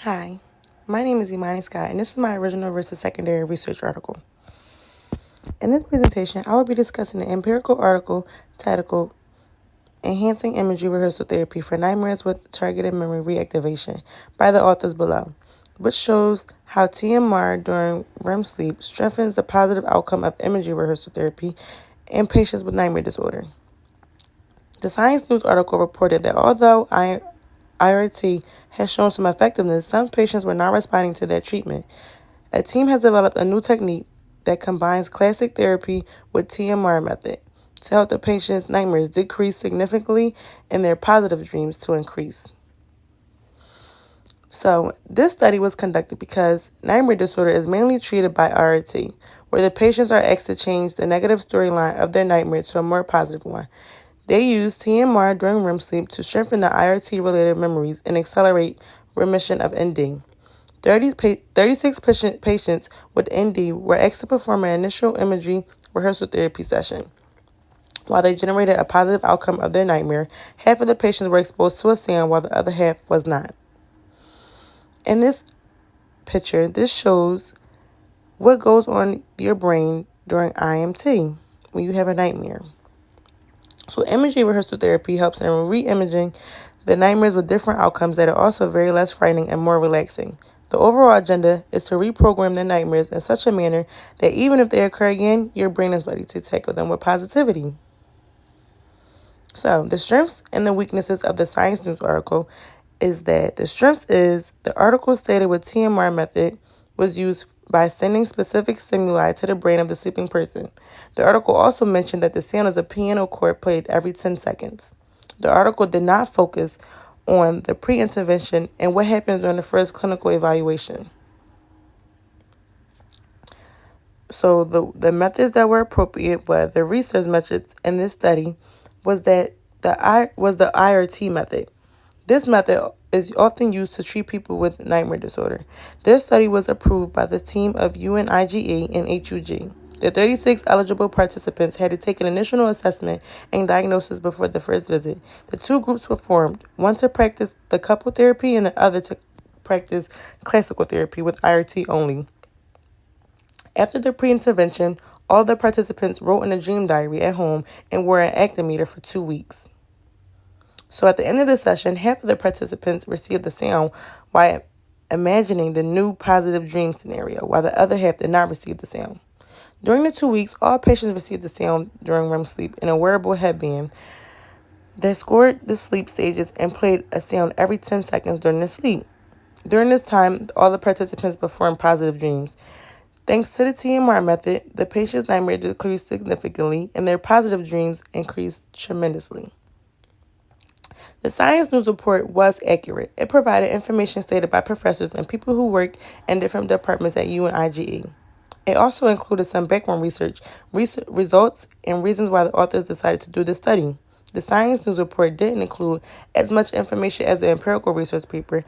Hi, my name is Imani Scott, and this is my original versus secondary research article. In this presentation, I will be discussing the empirical article titled Enhancing Imagery Rehearsal Therapy for Nightmares with Targeted Memory Reactivation by the authors below, which shows how TMR during REM sleep strengthens the positive outcome of imagery rehearsal therapy in patients with nightmare disorder. The Science News article reported that although IRT has shown some effectiveness, some patients were not responding to that treatment. A team has developed a new technique that combines classic therapy with TMR method to help the patient's nightmares decrease significantly and their positive dreams to increase. So, this study was conducted because nightmare disorder is mainly treated by IRT, where the patients are asked to change the negative storyline of their nightmare to a more positive one. They use TMR during REM sleep to strengthen the IRT-related memories and accelerate remission of ND. 36 patients with ND were asked to perform an initial imagery rehearsal therapy session. While they generated a positive outcome of their nightmare, half of the patients were exposed to a sound while the other half was not. In this picture, this shows what goes on your brain during IMT when you have a nightmare. So imagery rehearsal therapy helps in re-imaging the nightmares with different outcomes that are also very less frightening and more relaxing. The overall agenda is to reprogram the nightmares in such a manner that even if they occur again, your brain is ready to tackle them with positivity. So the strengths and the weaknesses of the Science News article is that the strengths is the article stated with TMR method was used by sending specific stimuli to the brain of the sleeping person. The article also mentioned that the sound is a piano chord played every 10 seconds. The article did not focus on the pre-intervention and what happens during the first clinical evaluation. So the methods that were appropriate were the research methods in this study was the IRT method. This method is often used to treat people with nightmare disorder. This study was approved by the team of UNIGA and HUG. The 36 eligible participants had to take an initial assessment and diagnosis before the first visit. The two groups were formed, one to practice the couple therapy and the other to practice classical therapy with IRT only. After the pre-intervention, all the participants wrote in a dream diary at home and wore an actimeter for 2 weeks. So at the end of the session, half of the participants received the sound while imagining the new positive dream scenario, while the other half did not receive the sound. During the 2 weeks, all patients received the sound during REM sleep in a wearable headband that scored the sleep stages and played a sound every 10 seconds during the sleep. During this time, all the participants performed positive dreams. Thanks to the TMR method, the patient's nightmare decreased significantly and their positive dreams increased tremendously. The Science News report was accurate. It provided information stated by professors and people who work in different departments at UNIGE. It also included some background research, results, and reasons why the authors decided to do the study. The Science News report didn't include as much information as the empirical research paper,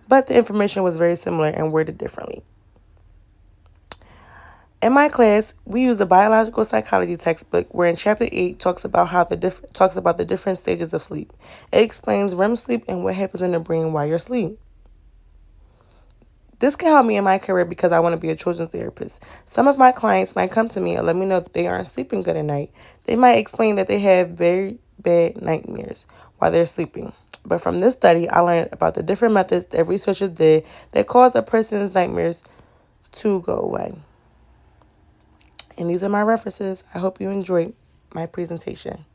but the information was very similar and worded differently. In my class, we use the biological psychology textbook, where in chapter 8 talks about the different stages of sleep. It explains REM sleep and what happens in the brain while you're asleep. This can help me in my career because I want to be a children's therapist. Some of my clients might come to me and let me know that they aren't sleeping good at night. They might explain that they have very bad nightmares while they're sleeping. But from this study, I learned about the different methods that researchers did that cause a person's nightmares to go away. And these are my references. I hope you enjoyed my presentation.